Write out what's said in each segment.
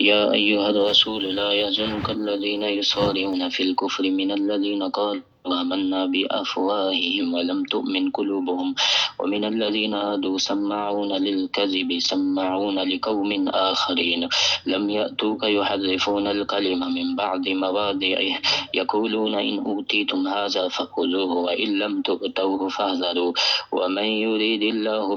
يا أيها الرسول لا يحزنك الذين يصارعون في الكفر من الذين قالوا آمنا بأفواههم ولم تؤمن قلوبهم ومن الذين هادوا سماعون للكذب سماعون لقوم آخرين لم يأتوك يحرفون الكلم من بعد مواضعه يقولون إن أوتيتم هذا فخذوه وإن لم تؤتوه فاحذروا ومن يريد الله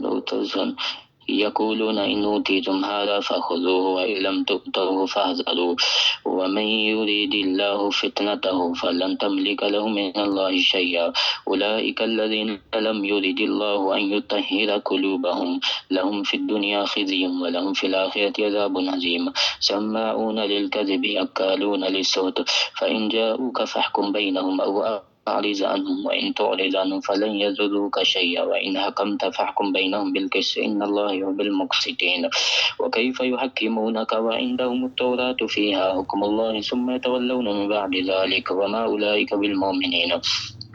لو تزن يقولون إن أوتيتم هذا فخذوه وإن لم تؤتوه فاحذروا ومن يريد الله فتنته فلن تملك له من الله شيئا أولئك الذين لم يرد الله أن يطهر قلوبهم لهم في الدنيا خزي ولهم في الآخرة عذاب عظيم سماعون للكذب أكالون للسحت فإن جاءوك فاحكم بينهم أو أعرض عنهم وإن تعرض عنهم فلن يضروك شيئا وإن حكمت فاحكم بينهم بالقسط إن الله يحب المقسطين وكيف يحكمونك وعندهم التوراة فيها حكم الله ثم يتولون من بعد ذلك وما أولئك بالمؤمنين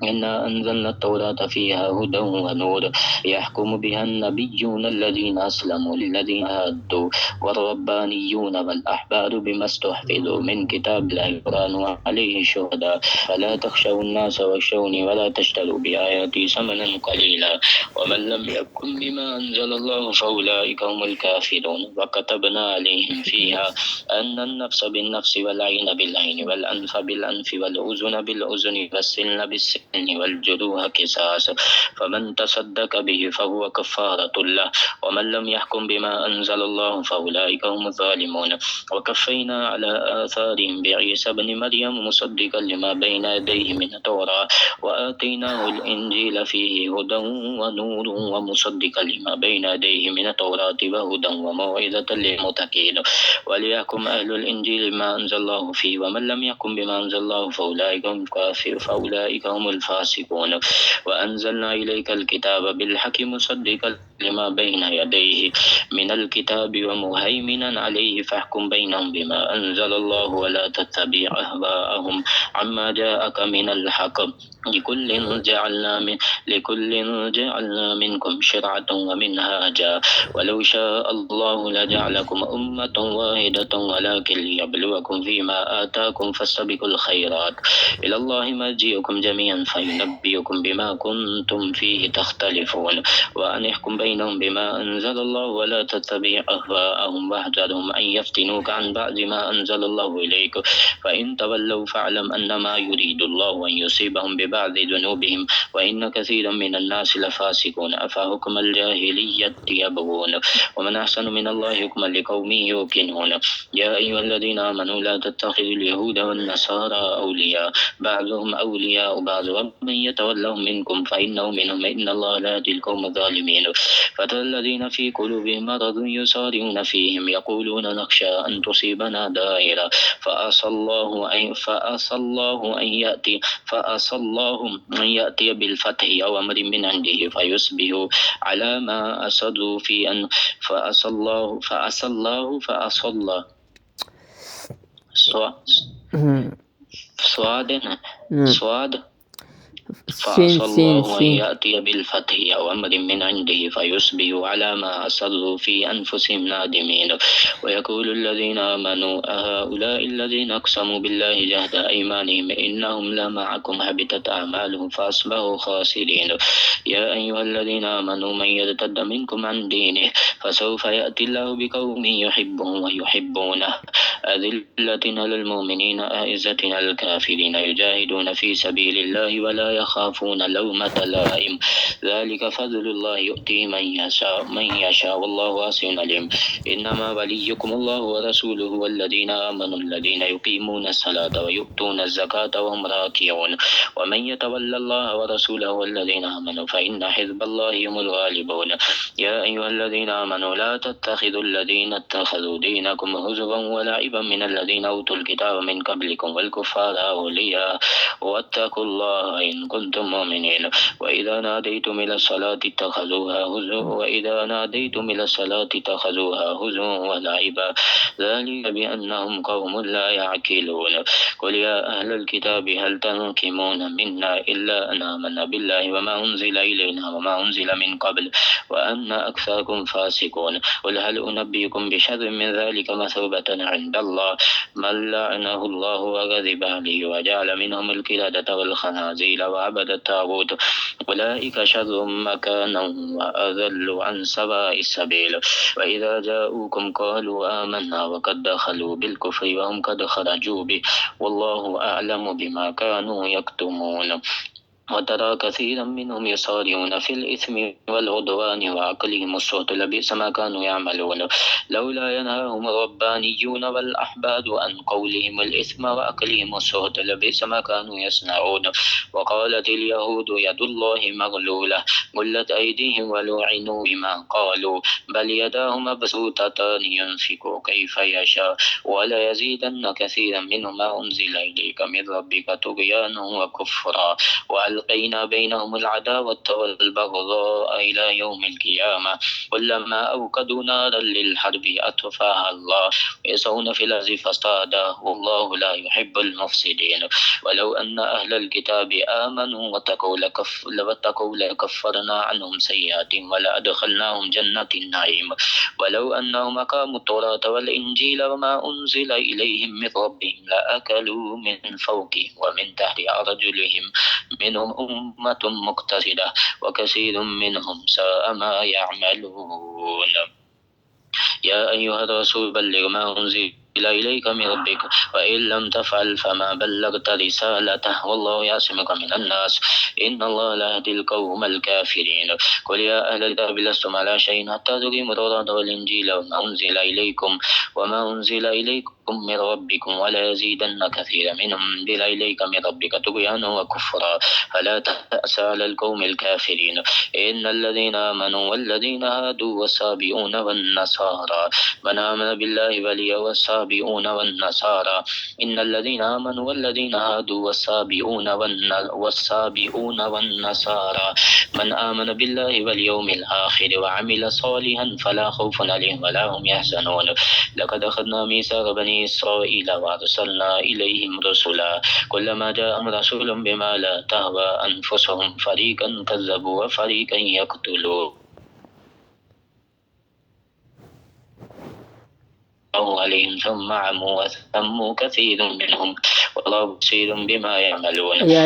إنا أنزلنا التوراة فيها هدى ونور يحكم بها النبيون الذين أسلموا للذين هادوا والربانيون والأحبار بما استحفظوا من كتاب الله كانوا عليه شهداء فلا تخشوا الناس واخشوني ولا تشتروا بآياتي ثمنا قليلا ومن لم يحكم بما أنزل الله فأولئك هم الكافرون وكتبنا عليهم فيها أن النفس بالنفس والعين بالعين والأنف بالأنف والأذن بالأذن والسن بالسن والجروح قصاص فمن تصدق به فهو كفارة له ومن لم يحكم بما أنزل الله فأولئك هم الظالمون وكفينا على آثارهم بعيسى بن مريم مصدقا لما بين يديه من التوراة وآتيناه الإنجيل فيه هدى ونور ومصدقا لما بين يديه من التوراة وهدى وموعظة للمتقين وليحكم أهل الإنجيل ما أنزل الله فيه ومن لم يحكم بما أنزل الله فأولئك هم الكافرون فأولئك هم الفاسقون وأنزلنا إليك الكتاب بالحق مصدقا لما بين يديه من الكتاب ومهيمنا عليه فاحكم بينهم بما أنزل الله ولا تتبع أهواءهم عما جاءك من الحق لكل جعلنا منكم شرعة ومنهاجا ولو شاء الله لجعلكم أمة واحدة ولكن ليبلوكم فيما آتاكم فاستبقوا الخيرات إلى الله مرجعكم جميعا فينبئكم بما كنتم فيه تختلفون وأن يحكم بينهم بما أنزل الله ولا تتبع أهواءهم واحذرهم أن يفتنوك عن بعد ما أنزل الله إليك فإن تولوا فاعلم أنما يريد الله أن يصيبهم ببعض ذنوبهم وإن كثيرا من الناس لفاسقون أفحكم الجاهلية يبغون ومن أحسن من الله حكما لقوم يوقنون يا أيها الذين آمنوا لا تتخذوا اليهود والنصارى أولياء بعضهم أولياء بعض ومن يتولهم منكم فإنه منهم إن الله لا يهدي القوم الظالمين فترى الذين في قلوبهم مرض يسارعون فيهم يقولون نخشى أن تصيبنا دائرة فأسى الله أن يأتي بالفتح أو أمر من عنده فيصبحوا على ما أسروا في أن فأسى الله صاد سين فعسى سين الله أن سين يأتي بالفتح أو أمر من عنده فيصبحوا على ما أسروا في أنفسهم نادمين ويقول الذين آمنوا أهؤلاء الذين أقسموا بالله جهد أيمانهم إنهم لمعكم حبطت أعمالهم فأصبحوا خاسرين يا أيها الذين آمنوا من يرتد منكم عن دينه فسوف يأتي الله بقوم يحبهم ويحبونه أذلة على المؤمنين أعزة على الكافرين يجاهدون في سبيل الله ولا يخافون لومة لائم ذلك فضل الله يؤتيه من يشاء والله واسع عليم إنما وليكم الله ورسوله والذين آمنوا الذين يقيمون الصلاة ويؤتون الزكاة وهم راكعون ومن يتولى الله ورسوله والذين آمنوا فإن حزب الله هم الغالبون يا أيها الذين آمنوا لا تتخذوا الذين اتخذوا دينكم هزوا ولعبا قريبا من الذين أوتوا الكتاب من قبلكم والكفار أولياء واتقوا الله إن كنتم مؤمنين وإذا ناديتم إلى الصلاة اتخذوها هزوا ولعبا ذلك بأنهم قوم لا يعقلون قل يا أهل الكتاب هل تنقمون منا إلا أن آمنا بالله وما أنزل إلينا وما أنزل من قبل وأن أكثركم فاسقون قل هل أنبئكم بشر من ذلك مثوبة عند الله من لعنه الله وغضب عليه وجعل منهم القردة والخنازير وعبد الطاغوت أولئك شر مكانا وأضل عن سواء السبيل وإذا جاءوكم قالوا آمنا وقد دخلوا بالكفر وهم قد خرجوا به والله أعلم بما كانوا يكتمون وترى كثيرا منهم يصارعون في الإثم والعدوان وأكلهم السحت لبئس ما كانوا يعملون لولا ينهاهم الربانيون والأحبار عن قولهم الإثم وأكلهم السحت لبئس ما كانوا يصنعون وقالت اليهود يد الله مغلولة غلت أيديهم ولعنوا بما قالوا بل يداه مبسوطتان ينفق كيف يشاء ولا يزيدن كثيرا منهم ما أنزل إليك من ربك طغيانا وكفرا وألقينا بينهم العداوة والبغضاء إلى يوم القيامة كلما أوقدوا نارا للحرب أطفاها الله يسعون في الأرض فسادا والله لا يحب المفسدين ولو أن أهل الكتاب آمنوا واتقوا لكفرنا عنهم سيئاتهم ولأدخلناهم جنة النعيم ولو أنهم أقاموا التوراة والإنجيل وما أنزل إليهم من ربهم لأكلوا من فوقهم ومن تحت أرجلهم منهم أمة مقتصدة وكثير منهم ساء ما يعملون يا أيها الرسول بلغ ما أنزل إليك من ربك وإن لم تفعل فما بلغت رسالته والله يعصمك من الناس إن الله لا يهدي القوم الكافرين قل يا أهل الكتاب لستم على شيء حتى تقيموا التوراة والإنجيل وما أنزل إليكم من ربكم ولا يزيدن كثيرا منهم أنزل إليك من ربك طغيانا وكفرا فلا تأس على القوم الكافرين إن الذين آمنوا والذين هادوا والصابئون والنصارى من آمن بالله والصابئون والنصارى إن الذين آمنوا والذين هادوا والصابئون والنصارى من آمن بالله واليوم الآخر وعمل صالحا فلا خوف عليهم ولا هم يحزنون لقد أخذنا ميثاق بني إسرائيل وأرسلنا إليهم رسلا كلما جاءهم رسول بما لا تهوى أنفسهم فريقا كذبوا وفريقا يقتلون عليهم ثم عموا وثموا كثير منهم والله بصير بما يعملون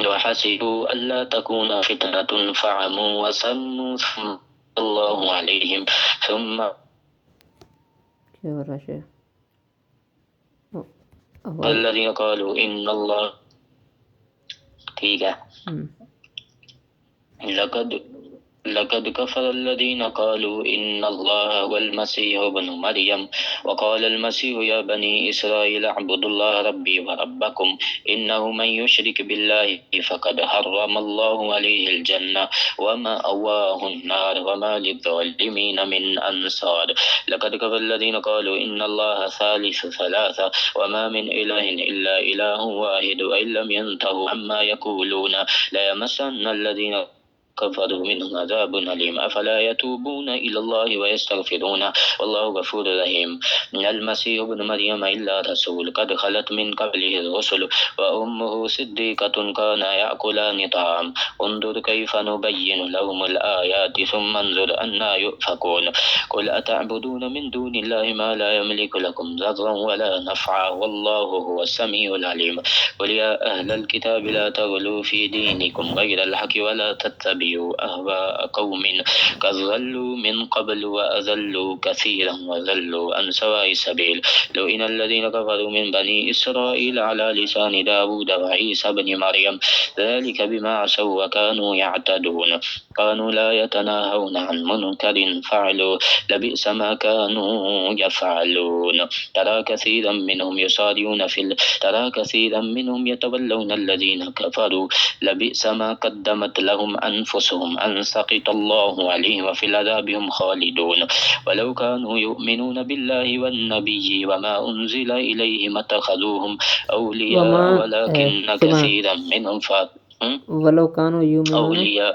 وحسبوا ألا تكون فتنة فعموا وسموا ثم الله عليهم ثم الذين قالوا إن الله لقد كفر الذين قالوا إن الله هو المسيح ابن مريم وقال المسيح يا بني إسرائيل اعبدوا الله ربي وربكم إنه من يشرك بالله فقد حرم الله عليه الجنة ومأواه النار وما للظالمين من أنصار لقد كفر الذين قالوا إن الله ثالث ثلاثة وما من إله إلا إله واحد وإن لم ينتهوا عما يقولون ليمسن الذين كفروا منهم عذاب أليم أفلا يتوبون إلى الله ويستغفرونه والله غفور رحيم من المسيح ابن مريم إلا رسول قد خلت من قبله الرسل وأمه صديقة كانا يأكلان طعام انظر كيف نبين لهم الآيات ثم انظر أنا يؤفكون قل أتعبدون من دون الله ما لا يملك لكم ضرا ولا نفعا والله هو السميع العليم قل يا أهل الكتاب لا تغلوا في دينكم غير الحق ولا تتبعوا واتبعوا أهواء قوم قد ضلوا من قبل وأذلوا كثيرا وذلوا عن سواء السبيل لئن الذين كفروا من بني إسرائيل على لسان داود وعيسى بن مريم ذلك بما عصوا وكانوا يعتدون كانوا لا يتناهون عن منكر فعلوا لبئس ما كانوا يفعلون ترى كثيرا منهم يصارعون ترى كثيرا منهم يتولون الذين كفروا لبئس ما قدمت لهم أنفسهم أن سخط الله عليهم وفي العذاب هم خالدون ولو كانوا يؤمنون بالله والنبي وما أنزل إليه ما اتخذوهم أولياء ولكن كثيرا منهم ولو كانوا يؤمنون أولياء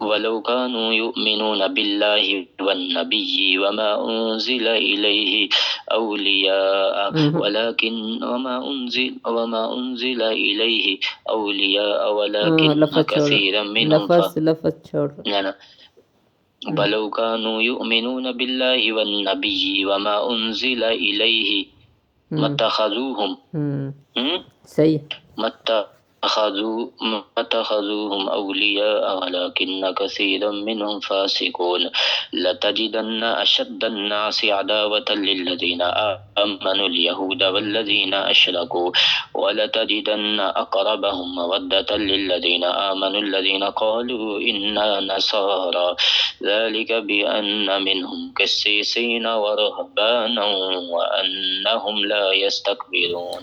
ولو كانوا يؤمنون بالله والنبي وما أنزل إليه أولياء ولكن وما أنزل إليه أولياء ولكن كثيرا منهم ولو كانوا يؤمنون بالله والنبي وما أنزل إليه ما اتخذوهم اتخذوهم أولياء ولكن كثيرا منهم فاسقون لتجدن أشد الناس عداوة للذين آمنوا اليهود والذين أشركوا ولتجدن أقربهم مودة للذين آمنوا الذين قالوا إنا نصارى ذلك بأن منهم قسيسين ورهبانا وأنهم لا يستكبرون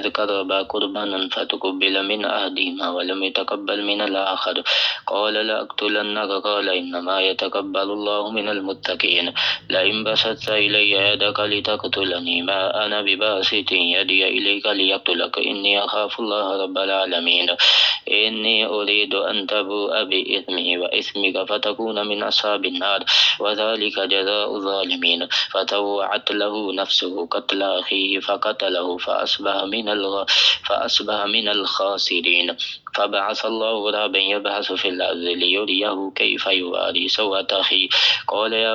إذ قربا قربانا فتقبل من أحدهما ولم يتقبل من الآخر قال لأقتلنك قال إنما يتقبل الله من المتقين لئن بسطت إلي يدك لتقتلني ما أنا بباسط يدي إليك ليقتلك إني أخاف الله رب العالمين إني أريد أن تبوء بإثمي وإثمك فتكون من أصحاب النار وذلك جزاء الظالمين فطوعت له نفسه قتل أخيه فقتله فأصبح من الخاسرين فبعث الله غرابا يبحث في الأرض ليريه كيف يواري سوءة أخيه قال يا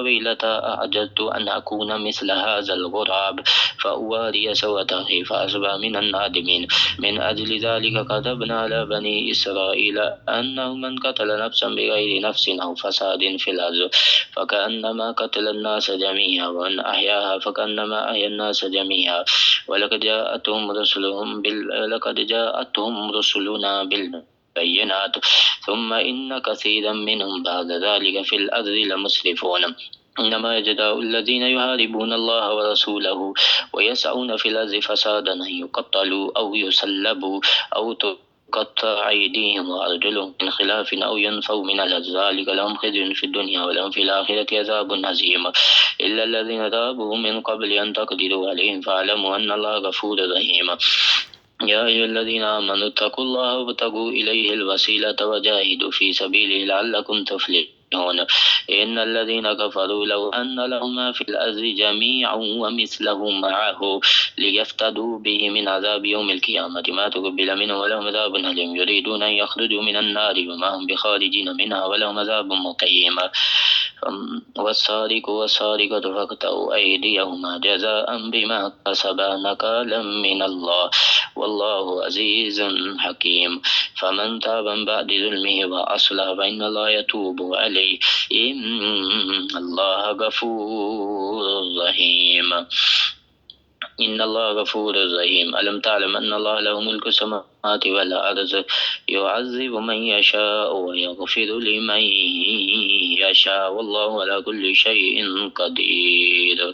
ويلتى أعجزت أن أكون مثل هذا الغراب فأواري سوءة أخيه فأصبح من النادمين من أجل ذلك كتبنا على بني إسرائيل أنه من قتل نفسا بغير نفس أو فساد في الأرض فكأنما قتل الناس جميعا ومن أحياها فكأنما أحيا الناس جميعا ولقد جاءتهم رسلنا بالبينات ثم إن كثيرا منهم بعد ذلك في الأرض لمسرفون إنما يجزاء الذين يحاربون الله ورسوله ويسعون في الأرض فسادا أن يقتلوا أو يسلبوا أو تقطع أيديهم وأرجلهم من خلاف أو ينفوا من الأرض ذلك لهم خزي في الدنيا ولهم في الآخرة عذاب عظيم إلا الذين تابوا من قبل أن تقدروا عليهم فاعلموا أن الله غفور رحيم يا أيها الذين آمنوا اتقوا الله وابتغوا إليه الوسيلة وجاهدوا في سبيله لعلكم تفلحون إن الذين كفروا لو أن لهم ما في الأرض جميعا ومثله معه ليفتدوا به من عذاب يوم القيامة ما تقبل منه ولهم عذاب أليم يريدون أن يخرجوا من النار وما هم بخارجين منها ولهم عذاب مقيم والسارق والسارقة فاقطعوا أيديهما جزاء بما كسبا نكالا من الله والله عزيز حكيم فمن تاب من بعد ظلمه وأصلح فإن الله يتوب عليه إن الله غفور رحيم إن الله غفور رحيم ألم تعلم أن الله له ملك السماوات والأرض يعذب من يشاء ويغفر لمن يشاء والله على كل شيء قدير